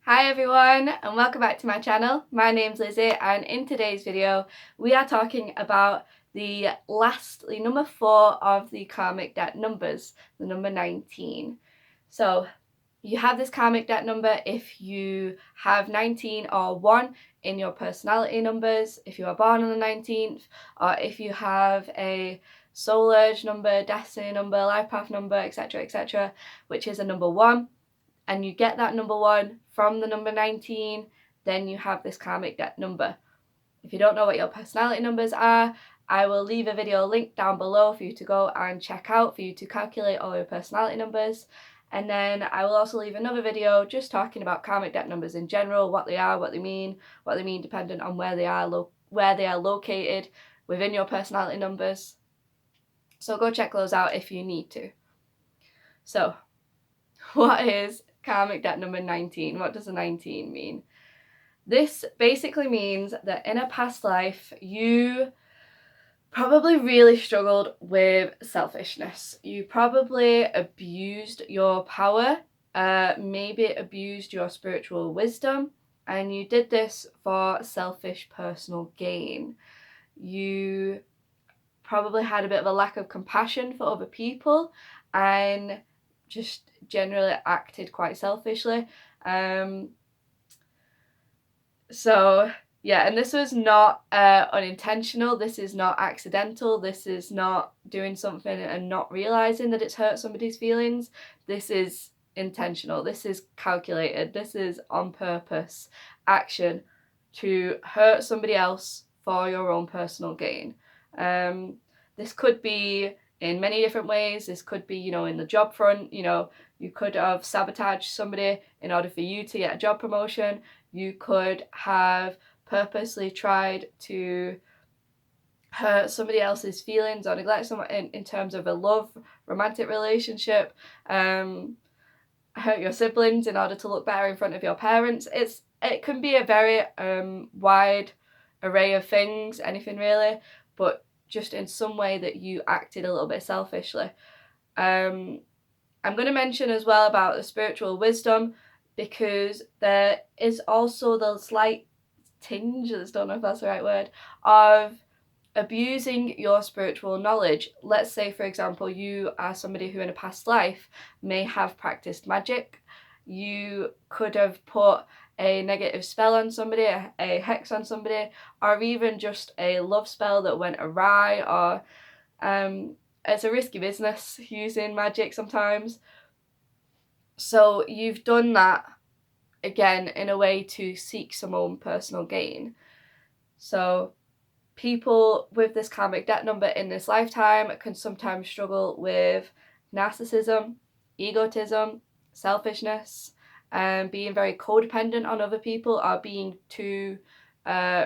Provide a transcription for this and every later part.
Hi everyone and welcome back to my channel. My name's Lizzie and in today's video we are talking about the number 4 of the karmic debt numbers, the number 19. So you have this karmic debt number if you have 19 or 1 in your personality numbers, if you are born on the 19th, or if you have a soul urge number, destiny number, life path number, etc, which is a number 1. And you get that number 1 from the number 19, then you have this karmic debt number. If you don't know what your personality numbers are, I will leave a video link down below for you to go and check out, for you to calculate all your personality numbers. And then I will also leave another video just talking about karmic debt numbers in general, what they are, what they mean dependent on where they are located within your personality numbers. So go check those out if you need to. So, what is karmic debt number 19? What does a 19 mean? This basically means that in a past life you probably really struggled with selfishness. You probably abused your power, maybe abused your spiritual wisdom, and you did this for selfish personal gain. You probably had a bit of a lack of compassion for other people and just generally acted quite selfishly. So yeah, and this was not unintentional, this is not accidental, this is not doing something and not realising that it's hurt somebody's feelings. This is intentional, this is calculated, this is on purpose action to hurt somebody else for your own personal gain. This could be in many different ways. This could be, in the job front, you could have sabotaged somebody in order for you to get a job promotion. You could have purposely tried to hurt somebody else's feelings or neglect someone in terms of a love, romantic relationship, hurt your siblings in order to look better in front of your parents. It can be a very wide array of things, anything really, but just in some way that you acted a little bit selfishly. I'm going to mention as well about the spiritual wisdom, because there is also the slight tinge, I don't know if that's the right word, of abusing your spiritual knowledge. Let's say, for example, you are somebody who in a past life may have practiced magic. You could have put a negative spell on somebody, a hex on somebody, or even just a love spell that went awry, or it's a risky business using magic sometimes. So you've done that again in a way to seek some own personal gain. So people with this karmic debt number in this lifetime can sometimes struggle with narcissism, egotism, selfishness, and being very codependent on other people, or being too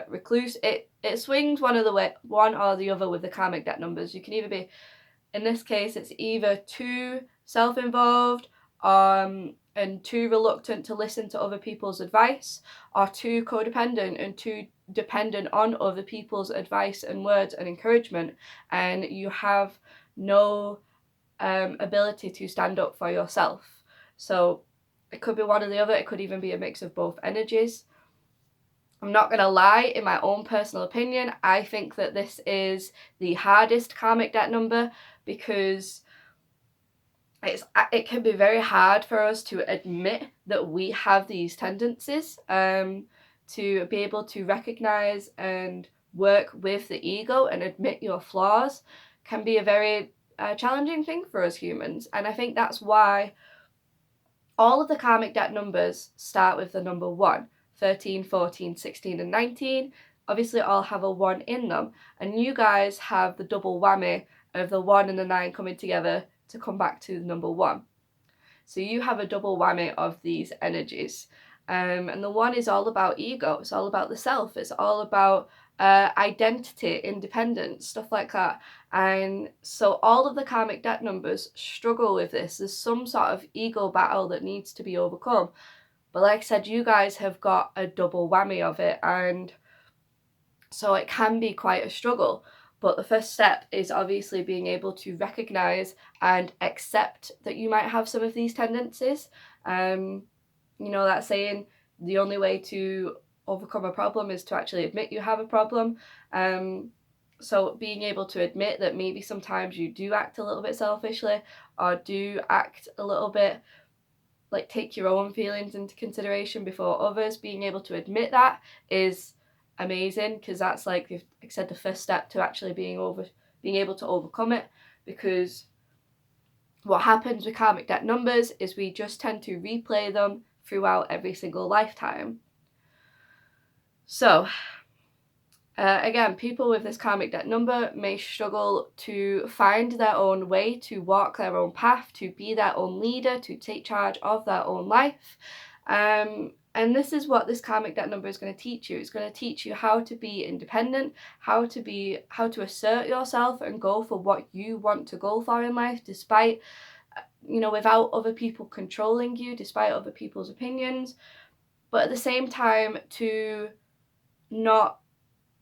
recluse. It swings one or the other with the karmic debt numbers. You can either be, in this case, it's either too self-involved and too reluctant to listen to other people's advice, or too codependent and too dependent on other people's advice and words and encouragement, and you have no ability to stand up for yourself. So it could be one or the other. It could even be a mix of both energies. I'm not going to lie, in my own personal opinion, I think that this is the hardest karmic debt number, because it can be very hard for us to admit that we have these tendencies, to be able to recognize and work with the ego and admit your flaws can be a very challenging thing for us humans. And I think that's why all of the karmic debt numbers start with the number 1. 13, 14, 16 and 19 obviously all have a 1 in them, and you guys have the double whammy of the 1 and the 9 coming together to come back to the number 1. So you have a double whammy of these energies. And the 1 is all about ego, it's all about the self, it's all about identity, independence, stuff like that. And so all of the karmic debt numbers struggle with this. There's some sort of ego battle that needs to be overcome. But like I said, you guys have got a double whammy of it, and so it can be quite a struggle. But the first step is obviously being able to recognise and accept that you might have some of these tendencies. That saying, the only way to overcome a problem is to actually admit you have a problem. So being able to admit that maybe sometimes you do act a little bit selfishly, or do act a little bit like take your own feelings into consideration before others, being able to admit that is amazing, because that's like I said, the first step to actually being able to overcome it. Because what happens with karmic debt numbers is we just tend to replay them throughout every single lifetime. So again, people with this karmic debt number may struggle to find their own way, to walk their own path, to be their own leader, to take charge of their own life. And this is what this karmic debt number is going to teach you. It's going to teach you how to be independent, how to assert yourself and go for what you want to go for in life, despite, without other people controlling you, despite other people's opinions. But at the same time, to not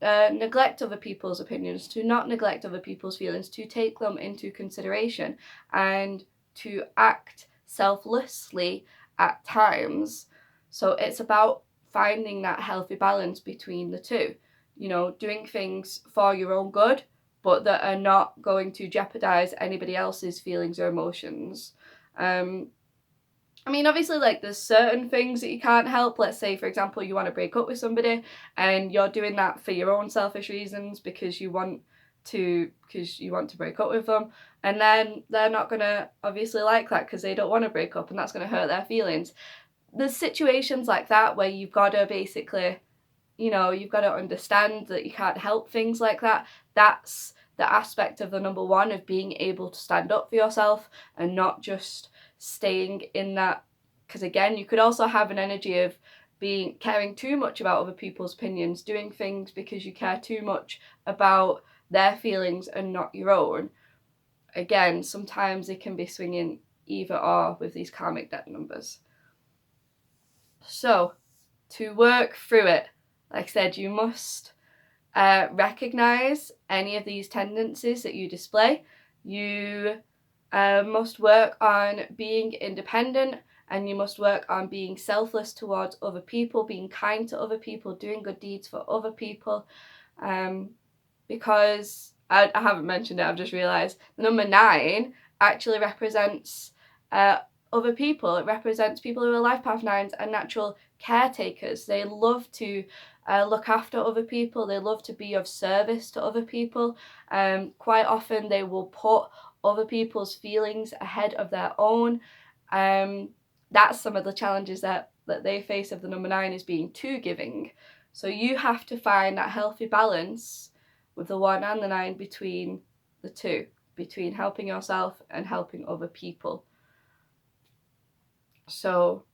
neglect other people's opinions, to not neglect other people's feelings, to take them into consideration, and to act selflessly at times. So it's about finding that healthy balance between the two, doing things for your own good, but that are not going to jeopardize anybody else's feelings or emotions. Obviously, like, there's certain things that you can't help. Let's say, for example, you want to break up with somebody and you're doing that for your own selfish reasons because you want to break up with them, and then they're not going to obviously like that because they don't want to break up, and that's going to hurt their feelings. There's situations like that where you've got to basically, you've got to understand that you can't help things like that. That's the aspect of the number one, of being able to stand up for yourself and not just staying in that. Because again, you could also have an energy of caring too much about other people's opinions, doing things because you care too much about their feelings and not your own. Again, sometimes it can be swinging either or with these karmic debt numbers. So to work through it, like I said, you must recognize any of these tendencies that you display. You must work on being independent, and you must work on being selfless towards other people, being kind to other people, doing good deeds for other people. Because I haven't mentioned it, I've just realised the number 9 actually represents other people. It represents people who are life path 9s and natural caretakers. They love to look after other people. They love to be of service to other people. Quite often they will put other people's feelings ahead of their own. That's some of the challenges that they face of the number 9, is being too giving. So you have to find that healthy balance with the 1 and the 9 between the two, between helping yourself and helping other people. So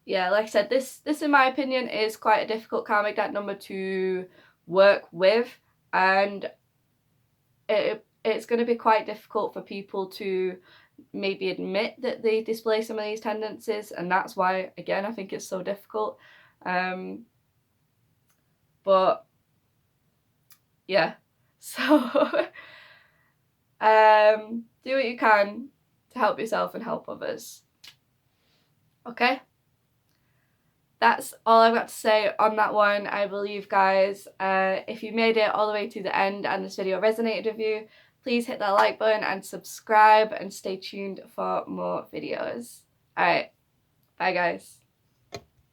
yeah, like I said, this in my opinion is quite a difficult karmic debt number to work with, and it's going to be quite difficult for people to maybe admit that they display some of these tendencies, and that's why, again, I think it's so difficult. But yeah, so do what you can to help yourself and help others. Okay, that's all I've got to say on that one. I believe, guys, if you made it all the way to the end and this video resonated with you, please hit that like button and subscribe, and stay tuned for more videos. Alright, bye guys.